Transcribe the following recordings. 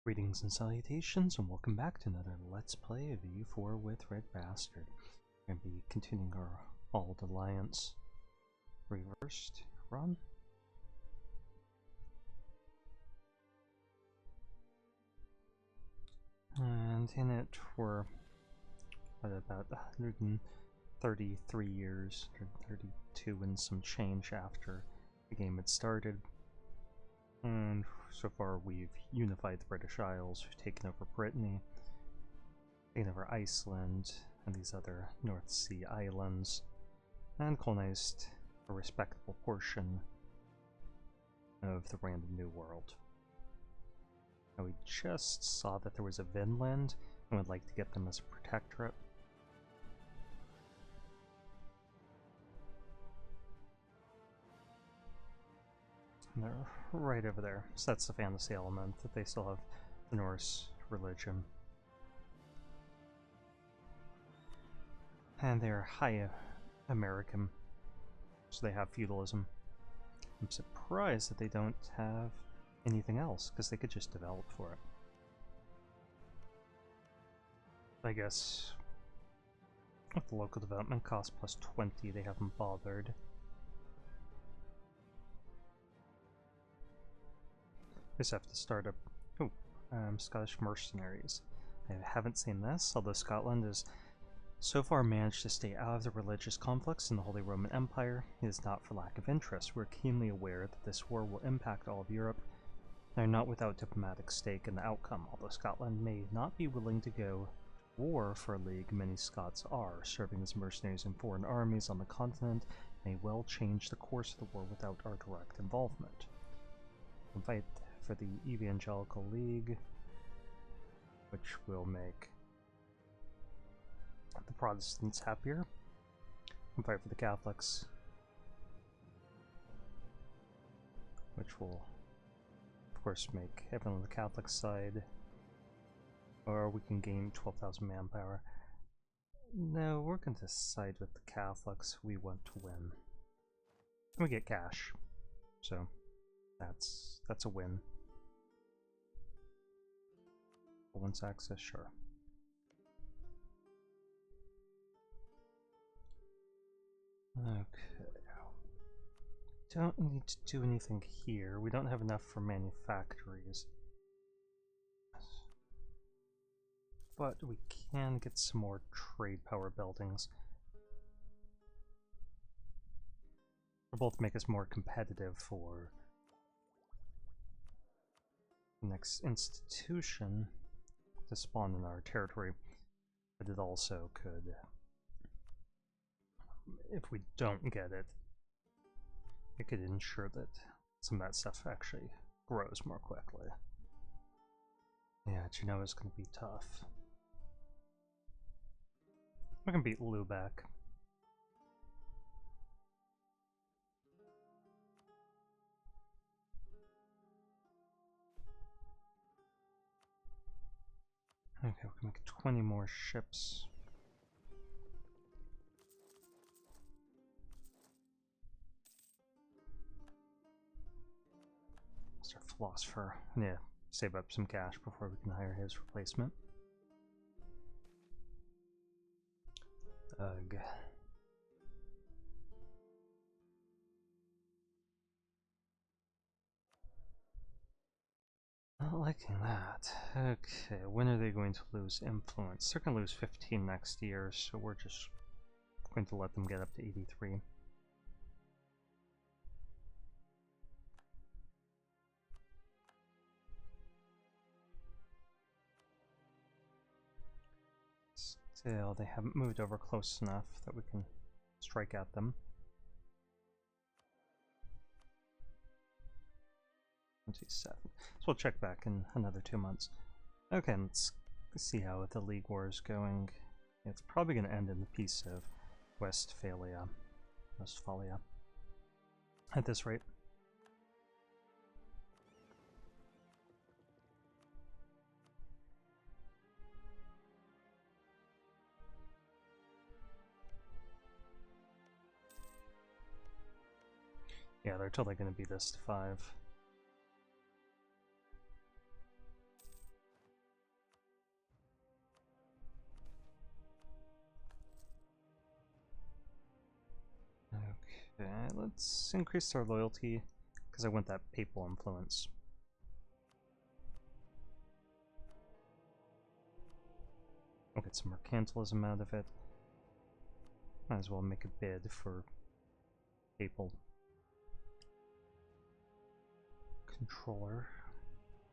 Greetings and salutations, and welcome back to another Let's Play of EU4 with RedBstrd. We're going to be continuing our Auld Alliance Reversed run. And in it, we're at about 133 years, 132 and some change after the game had started. And so far we've unified the British Isles, we've taken over Brittany, taken over Iceland, and these other North Sea islands, and colonized a respectable portion of the random New World. Now we just saw that there was a Vinland, and would like to get them as a protectorate. They're right over there, so that's the fantasy element, that they still have the Norse religion. And they're high American, so they have feudalism. I'm surprised that they don't have anything else, because they could just develop for it. I guess with the local development cost plus 20, they haven't bothered. Just have to start up. Oh, Scottish mercenaries. I haven't seen this, although Scotland has so far managed to stay out of the religious conflicts in the Holy Roman Empire. It is not for lack of interest. We're keenly aware that this war will impact all of Europe. They are not without diplomatic stake in the outcome. Although Scotland may not be willing to go to war for a league, many Scots are. Serving as mercenaries in foreign armies on the continent may well change the course of the war without our direct involvement. We'll fight for the Evangelical League, which will make the Protestants happier, and fight for the Catholics, which will of course make everyone on the Catholic side, or we can gain 12,000 manpower. No, we're going to side with the Catholics. We want to win. And we get cash, so that's a win. Once access, sure. Okay. Don't need to do anything here. We don't have enough for manufactories. But we can get some more trade power buildings. They'll both make us more competitive for the next institution to spawn in our territory, but it also could, if we don't get it, it could ensure that some of that stuff actually grows more quickly. Yeah, Genoa's gonna be tough. We can beat Lubeck. Okay, we can make 20 more ships. Mr. Philosopher. Yeah, save up some cash before we can hire his replacement. Ugh. Not liking that. Okay, when are they going to lose influence? They're going to lose 15 next year, so we're just going to let them get up to 83. Still, they haven't moved over close enough that we can strike at them. 27. So we'll check back in another 2 months. Okay, let's see how the League War is going. It's probably going to end in the Peace of Westphalia. At this rate. Yeah, they're totally going to beat us to 5. Okay, let's increase our loyalty, because I want that papal influence. We'll get some mercantilism out of it. Might as well make a bid for papal controller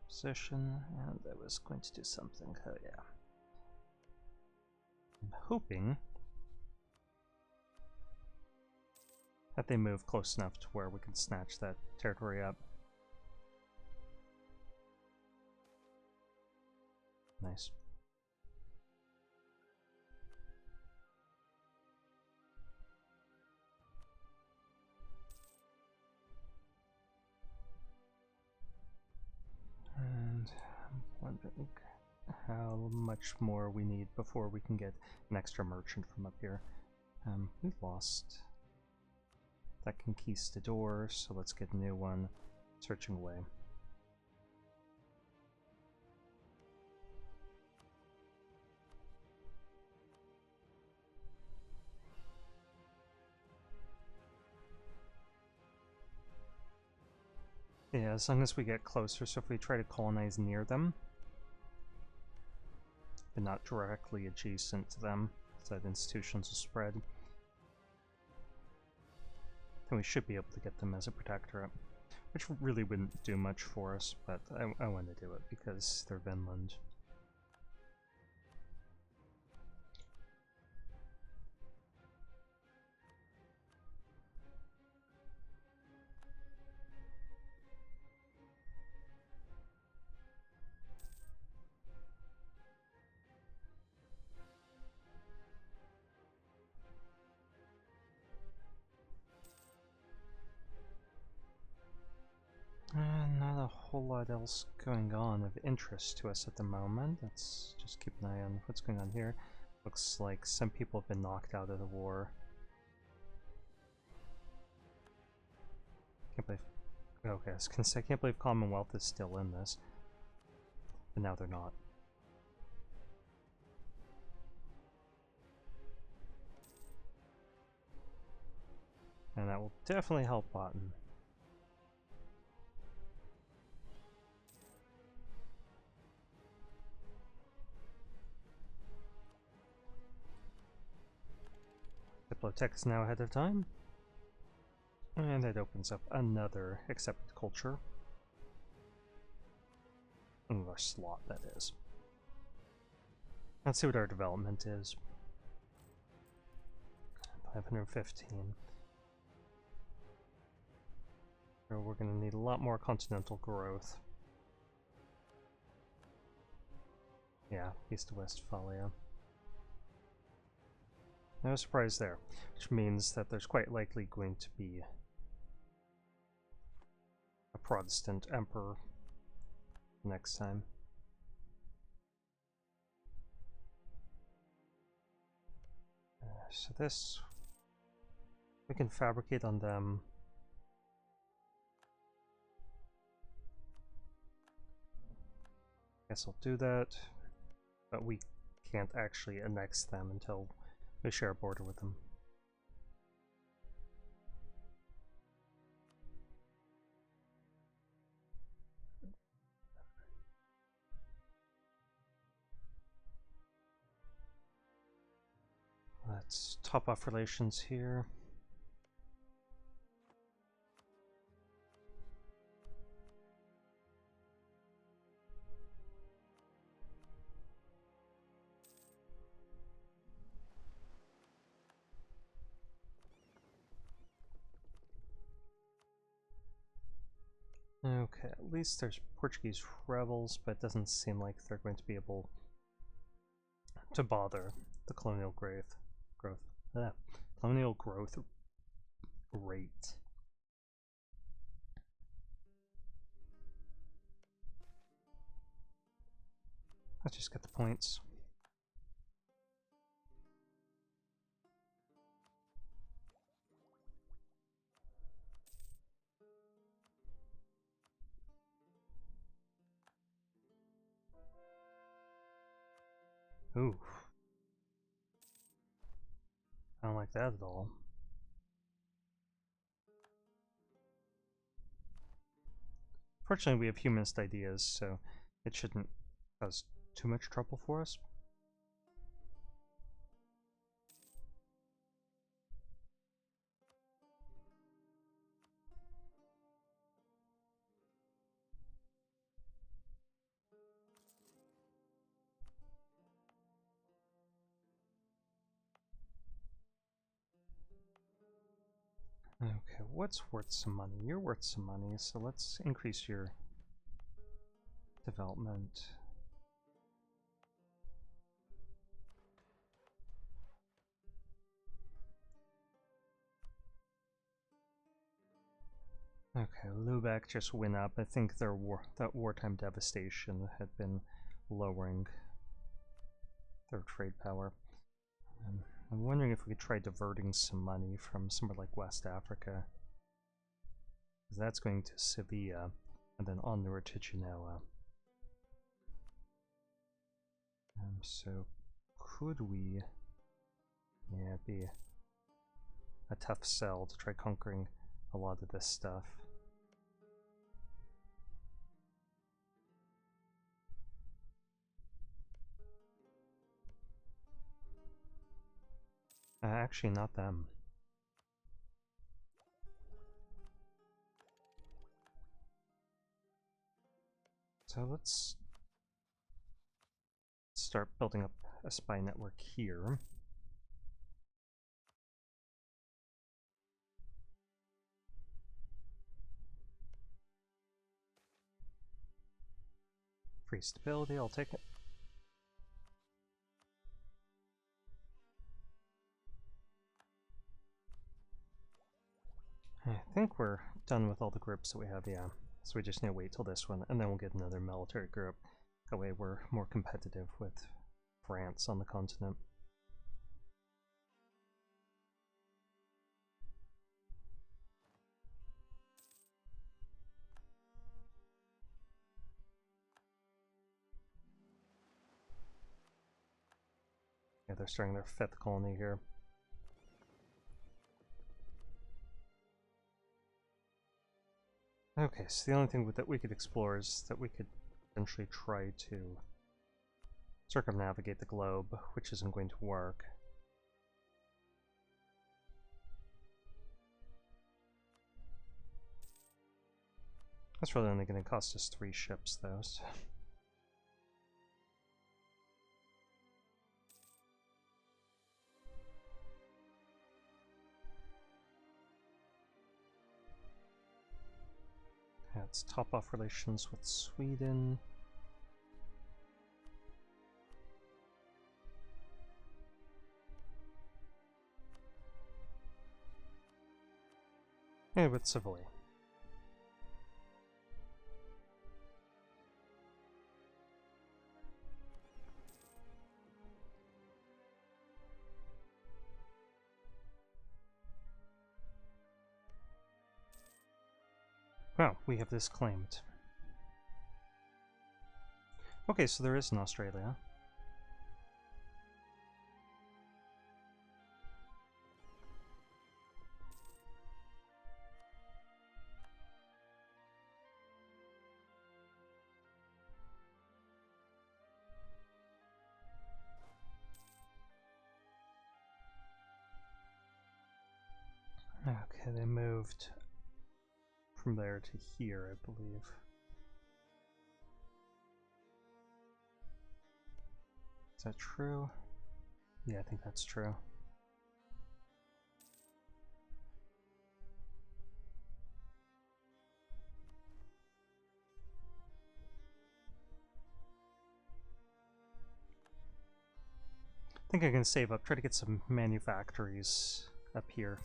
position, and I was going to do something. Oh yeah. I'm hoping that they move close enough to where we can snatch that territory up. Nice. And I'm wondering how much more we need before we can get an extra merchant from up here. We lost that conquistador, so let's get a new one. Searching away. Yeah, as long as we get closer, so if we try to colonize near them, but not directly adjacent to them, so that institutions will spread, then we should be able to get them as a protectorate, which really wouldn't do much for us, but I want to do it because they're Vinland. Not a whole lot else going on of interest to us at the moment. Let's just keep an eye on what's going on here. Looks like some people have been knocked out of the war. Can't believe... Okay, I was gonna say, I can't believe Commonwealth is still in this. But now they're not. And that will definitely help Botan. Diplotech is now ahead of time. And that opens up another accepted culture. Another slot, that is. Let's see what our development is. 515. So we're going to need a lot more continental growth. Yeah, East to Westphalia. No surprise there, which means that there's quite likely going to be a Protestant emperor next time. So this, we can fabricate on them. Guess I'll do that, but we can't actually annex them until we share a border with them. Let's top off relations here. Okay, at least there's Portuguese rebels, but it doesn't seem like they're going to be able to bother the colonial growth. Colonial growth rate. Let's just get the points. Ooh. I don't like that at all. Fortunately, we have humanist ideas, so it shouldn't cause too much trouble for us. Okay, what's worth some money? You're worth some money, so let's increase your development. Okay, Lubeck just went up. I think that wartime devastation had been lowering their trade power. I'm wondering if we could try diverting some money from somewhere like West Africa. Because that's going to Sevilla, and then onward to Genoa. So, could we... Yeah, it'd be a tough sell to try conquering a lot of this stuff. Actually, not them. So let's start building up a spy network here. Free stability, I'll take it. I think we're done with all the groups that we have, yeah. So we just need to wait till this one, and then we'll get another military group. That way we're more competitive with France on the continent. Yeah, they're starting their 5th colony here. Okay, so the only thing that we could explore is that we could potentially try to circumnavigate the globe, which isn't going to work. That's really only going to cost us 3 ships, though. So. Yeah, let's top off relations with Sweden. And with Savoy. Wow, we have this claimed. Okay, so there is an Australia. Okay, they moved from there to here, I believe. Is that true? Yeah, I think that's true. I think I can save up, try to get some manufactories up here.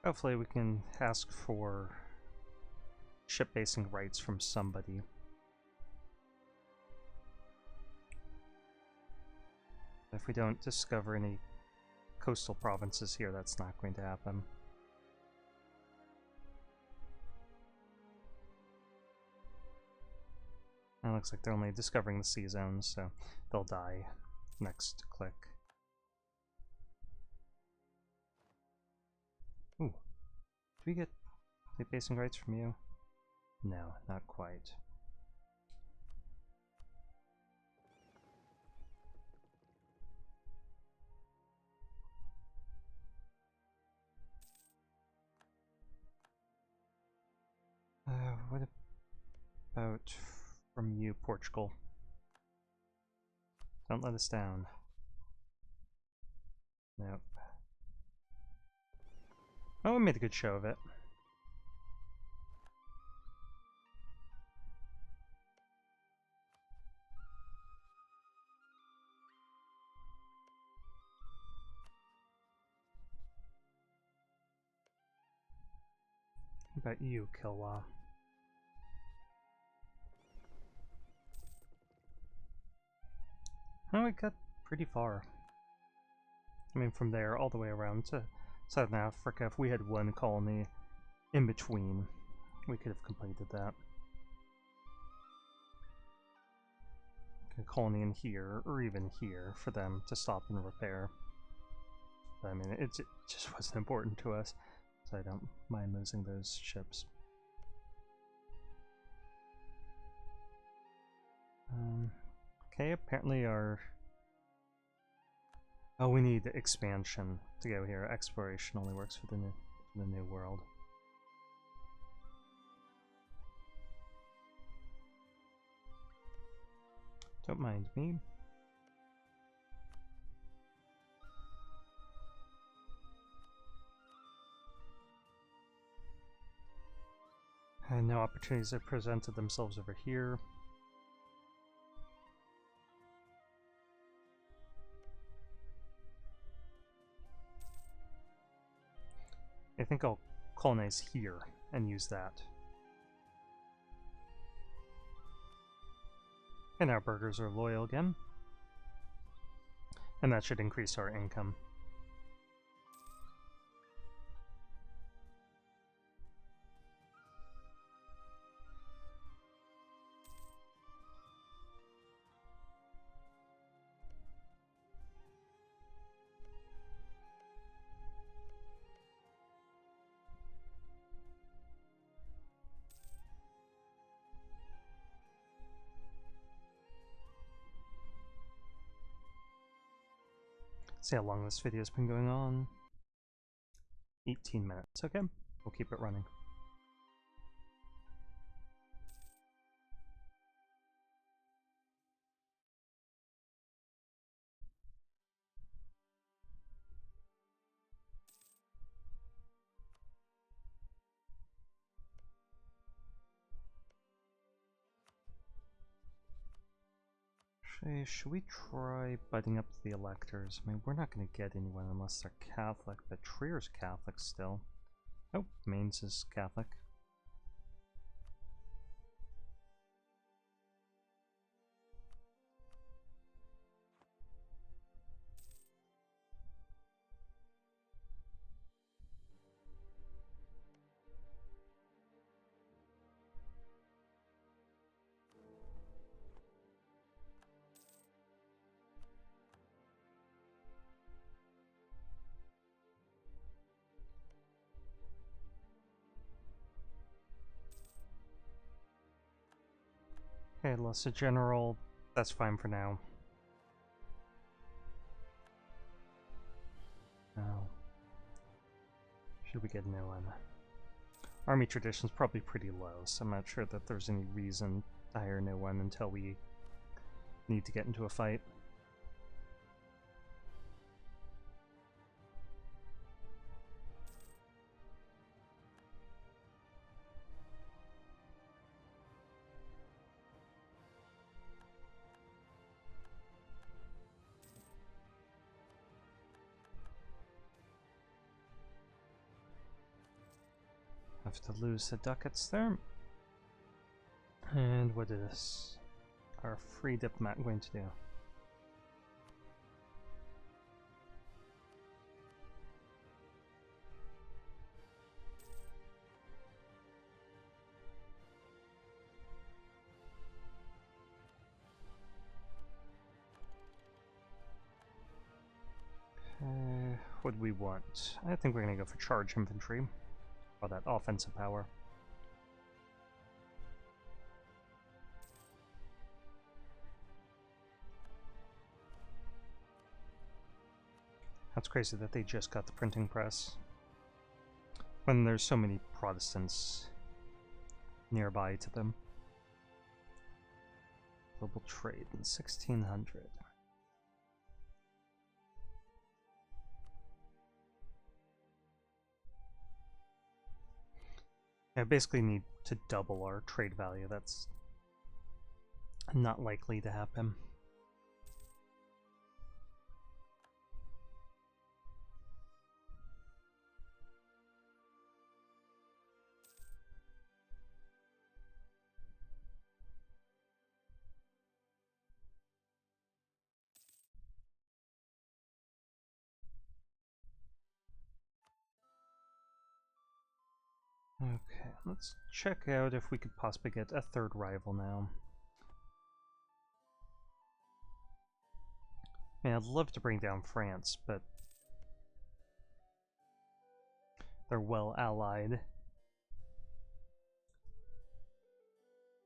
Hopefully we can ask for ship basing rights from somebody. If we don't discover any coastal provinces here, that's not going to happen. And it looks like they're only discovering the sea zones, so they'll die next click. Ooh. Do we get fleet basing rights from you? No, not quite. What about from you, Portugal? Don't let us down. Nope. Oh, we made a good show of it. How about you, Kilwa? Oh, we got pretty far. I mean, from there all the way around to Southern Africa. If we had one colony in between, we could have completed that. A colony in here, or even here, for them to stop and repair. But I mean, it just wasn't important to us, so I don't mind losing those ships. Okay, apparently our... Oh, we need expansion to go here. Exploration only works for the new world. Don't mind me. And no opportunities have presented themselves over here. I think I'll colonize here and use that. And our burghers are loyal again. And that should increase our income. See how long this video's been going on. 18 minutes. Okay, we'll keep it running. Should we try butting up the electors? I mean, we're not going to get anyone unless they're Catholic, but Trier's Catholic still. Oh, Mainz is Catholic. Okay, less a general. That's fine for now. Oh. Should we get a new one? Army tradition's probably pretty low, so I'm not sure that there's any reason to hire a new one until we need to get into a fight. Have to lose the ducats there. And what is our free diplomat going to do? what do we want? I think we're going to go for charge infantry, or that offensive power. That's crazy that they just got the printing press, when there's so many Protestants nearby to them. Global trade in 1600. I basically need to double our trade value. That's not likely to happen. Okay, let's check out if we could possibly get a third rival now. I mean, I'd love to bring down France, but they're well allied.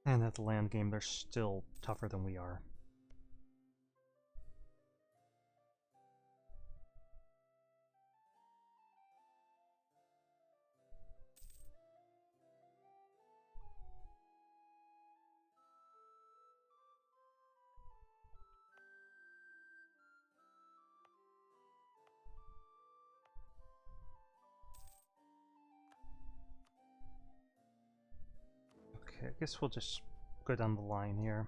And at the land game, they're still tougher than we are. Okay, I guess we'll just go down the line here.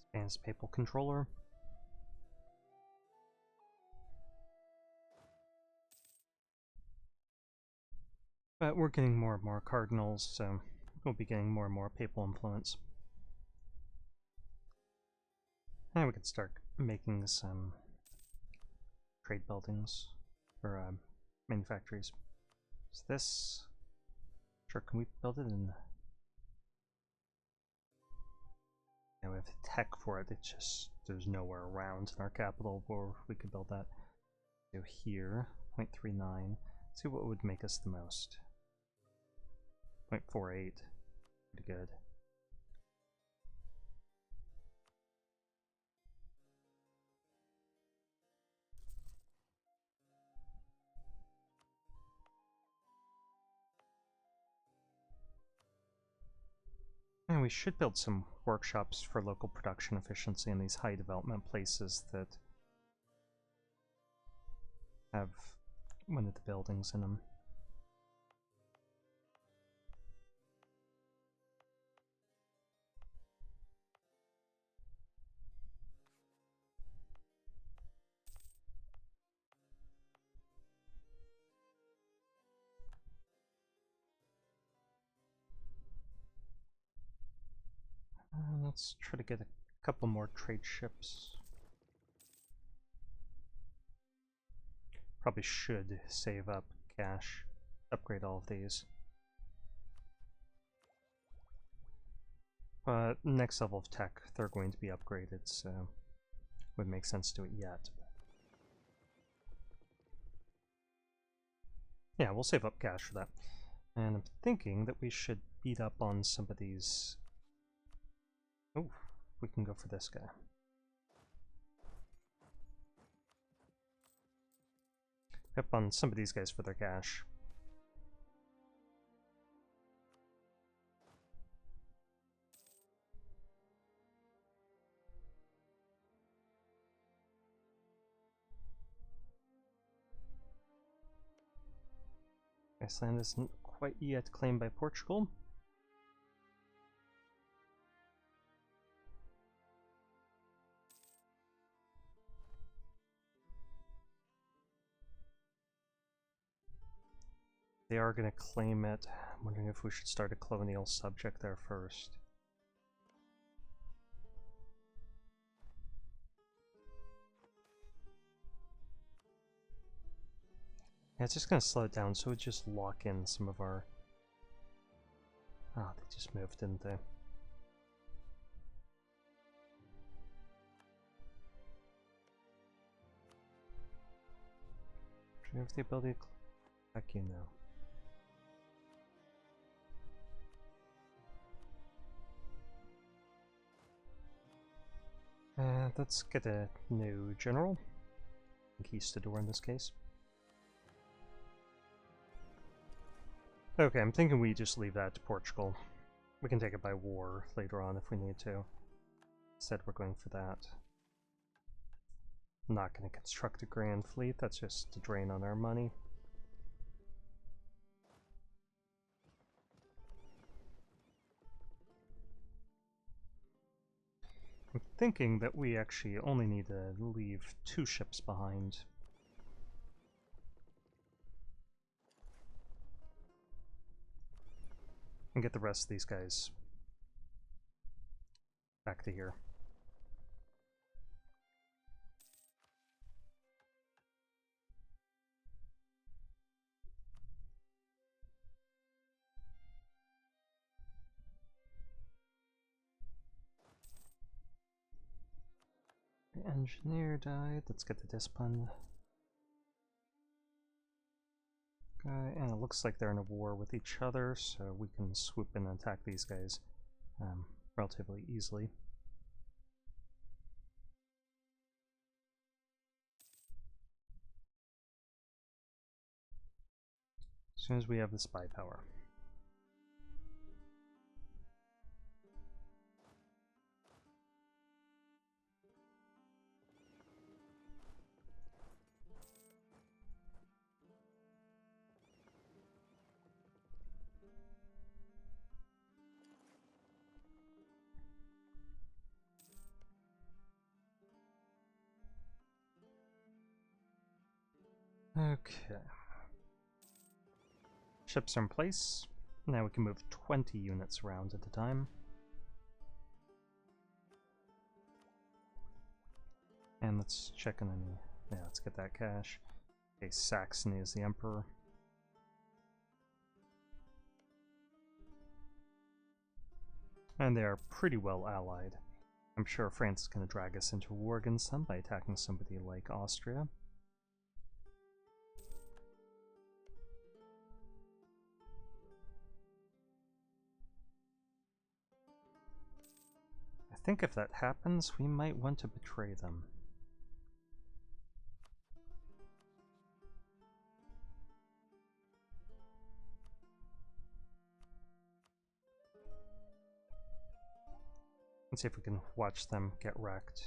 Spain's papal controller. But we're getting more and more cardinals, so we'll be getting more and more papal influence. And we could start making some trade buildings, or manufactories. Is this... Sure, can we build it in... Yeah, we have the tech for it, it's just... There's nowhere around in our capital where we could build that. So here, 0.39. Let's see what would make us the most. 0.48. Pretty good. And we should build some workshops for local production efficiency in these high development places that have one of the buildings in them. Let's try to get a couple more trade ships. Probably should save up cash, upgrade all of these. But next level of tech, they're going to be upgraded, so it wouldn't make sense to do it yet. Yeah, we'll save up cash for that. And I'm thinking that we should beat up on some of these... Oh, we can go for this guy. Up on some of these guys for their cash. Iceland isn't quite yet claimed by Portugal. They are going to claim it. I'm wondering if we should start a colonial subject there first. Yeah, it's just gonna slow it down so it just lock in some of our... Ah, they just moved, didn't they? Do you have the ability to click you now? Let's get a new general. Conquistador in this case. Okay, I'm thinking we just leave that to Portugal. We can take it by war later on if we need to. Instead, we're going for that. I'm not going to construct a grand fleet, that's just a drain on our money. I'm thinking that we actually only need to leave 2 ships behind. And get the rest of these guys back to here. The engineer died, let's get the discipline. Okay, and it looks like they're in a war with each other, so we can swoop in and attack these guys relatively easily. As soon as we have the spy power. Okay. Ships are in place. Now we can move 20 units around at a time. And let's check on any... Yeah, let's get that cash. Okay, Saxony is the emperor. And they are pretty well allied. I'm sure France is going to drag us into war against them by attacking somebody like Austria. I think if that happens, we might want to betray them. Let's see if we can watch them get wrecked.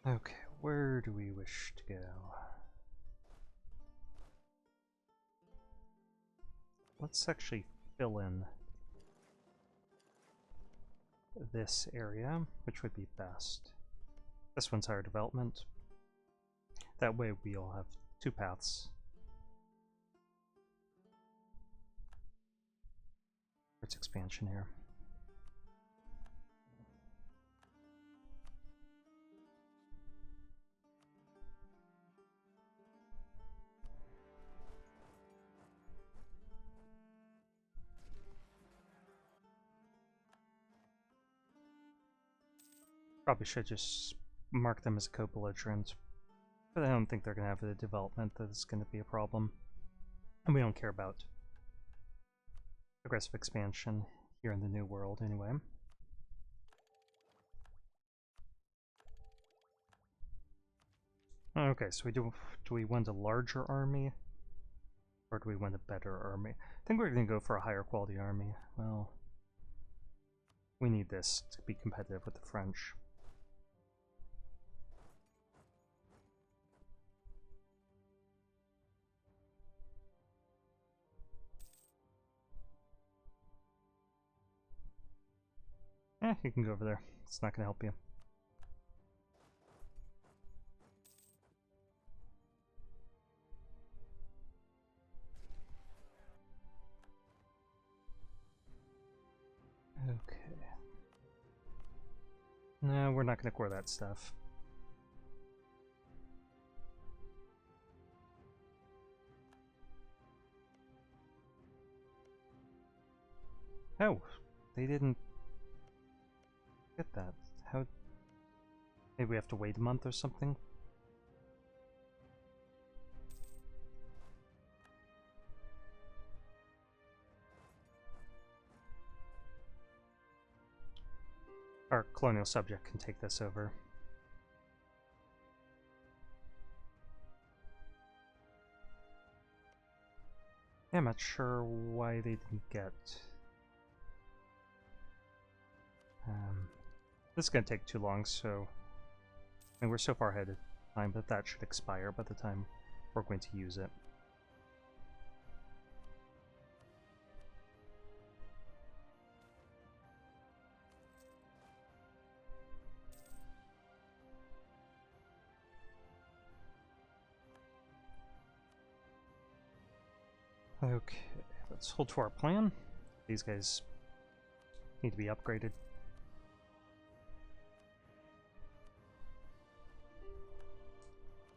Okay, where do we wish to go? Let's actually fill in this area, which would be best. This one's higher development. That way we all have 2 paths. It's expansion here. Probably should just mark them as a co-belligerent, but I don't think they're going to have the development that's going to be a problem. And we don't care about aggressive expansion here in the New World anyway. Okay, so do we want a larger army? Or do we want a better army? I think we're going to go for a higher quality army. Well, we need this to be competitive with the French. You can go over there. It's not going to help you. Okay. No, we're not going to core that stuff. Oh, they didn't get that. How? Maybe we have to wait a month or something? Our colonial subject can take this over. Yeah, I'm not sure why they didn't get... this is going to take too long, so... I mean, we're so far ahead of time, but that should expire by the time we're going to use it. Okay, let's hold to our plan. These guys need to be upgraded.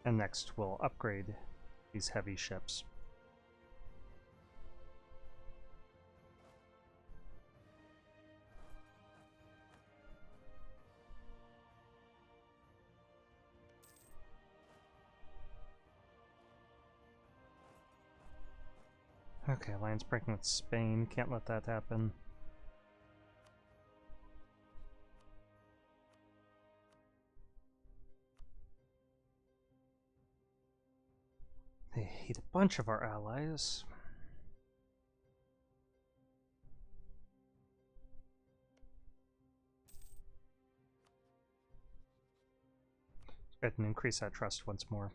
And next we'll upgrade these heavy ships. Okay, alliance breaking with Spain. Can't let that happen. They hate a bunch of our allies. Let's go ahead and increase that trust once more.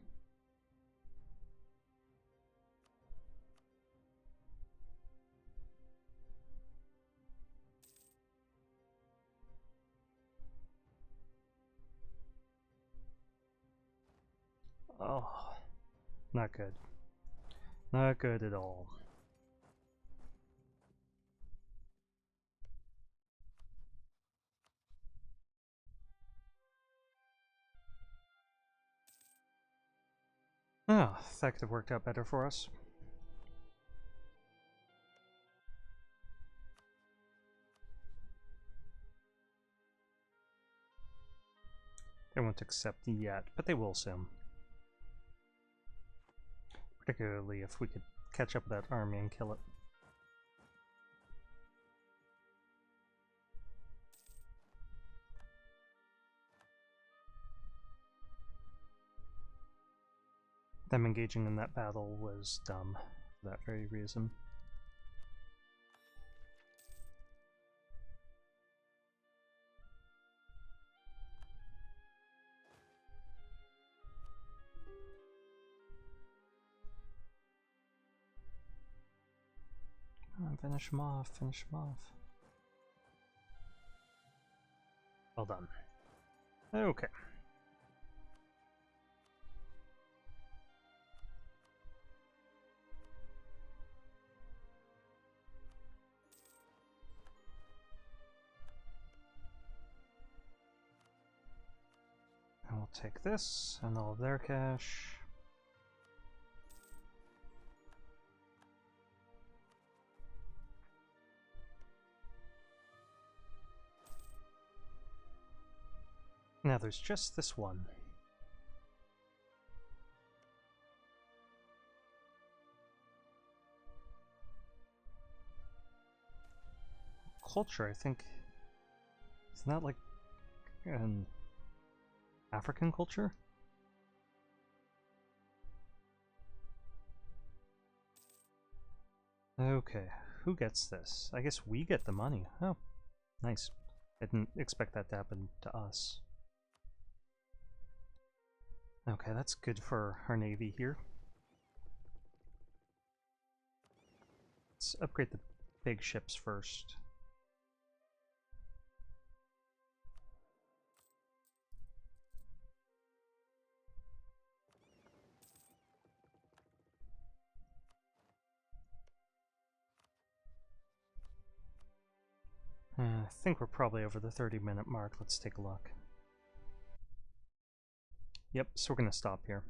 Oh, not good. Not good at all. Oh, that could have worked out better for us. They won't accept yet, but they will soon. Particularly if we could catch up with that army and kill it. Them engaging in that battle was dumb for that very reason. Finish him off, finish him off. Well done. Okay. And we'll take this and all of their cash. Now there's just this one. Culture, I think. Isn't that like an African culture? Okay, who gets this? I guess we get the money. Oh, nice. I didn't expect that to happen to us. Okay, that's good for our navy here. Let's upgrade the big ships first. I think we're probably over the 30-minute mark. Let's take a look. Yep, so we're going to stop here.